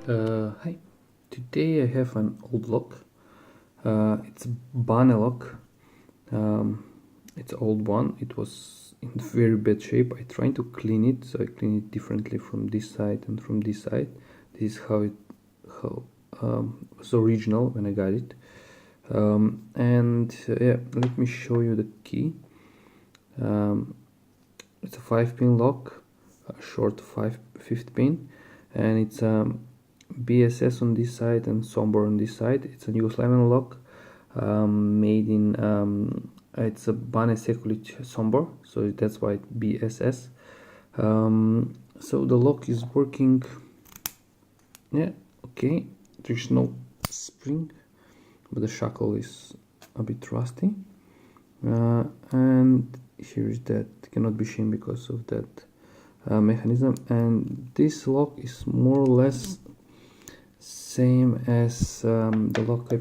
Hi, today I have an old lock. It's a BANE lock. It's an old one. It was in very bad shape. I tried to clean it, so I clean it differently from this side and from this side. This is how it was original when I got it. Yeah, let me show you the key. It's a 5-pin lock, a short 5th pin, and it's BSS on this side and Sombor on this side. It's a Yugoslavian lock, made in it's a BANE Sekulic Sombor, so that's why it's BSS. So the lock is working. Yeah, okay. There's no spring, but the shackle is a bit rusty, and here is that cannot be seen because of that mechanism. And this lock is more or less same as the lock I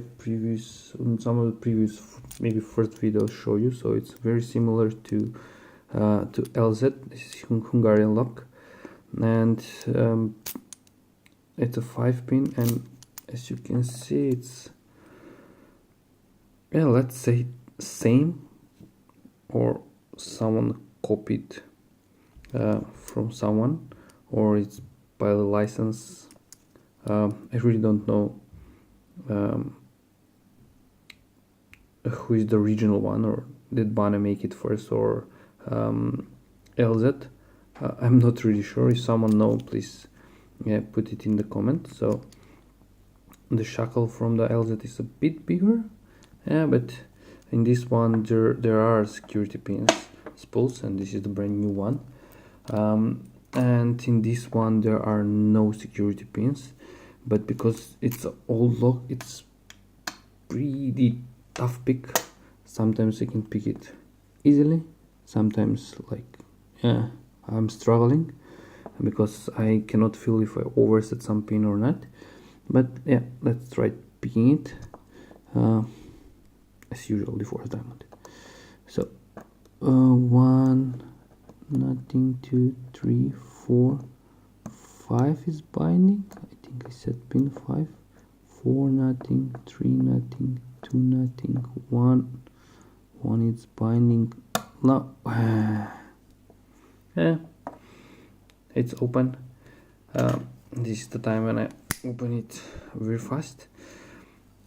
some of the previous maybe first videos show you. So it's very similar to LZ. This is Hungarian lock, and it's a 5-pin, and as you can see, it's, yeah, let's say same, or someone copied from someone, or it's by the license. I really don't know who is the original one, or did BANE make it first, or LZ. I'm not really sure. If someone knows, please, yeah, put it in the comment. So the shackle from the LZ is a bit bigger, yeah, but in this one there are security pins, spools, and this is the brand new one. And in this one there are no security pins, but because it's an old lock, it's pretty tough pick. Sometimes I can pick it easily, sometimes like, yeah, I'm struggling because I cannot feel if I overset some pin or not. But yeah, let's try picking it. As usual, the fourth diamond. So 1, nothing, 2, 3, 4, 5 is binding. I think I said pin 5. 4, nothing, 3, nothing, 2, nothing, 1 is binding. No, yeah, it's open. This is the time when I open it very fast.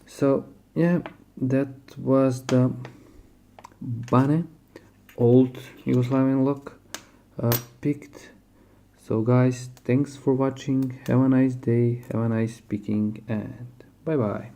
So yeah, that was the BANE old Yugoslavian lock picked. So guys, thanks for watching. Have a nice day, have a nice picking, and bye bye.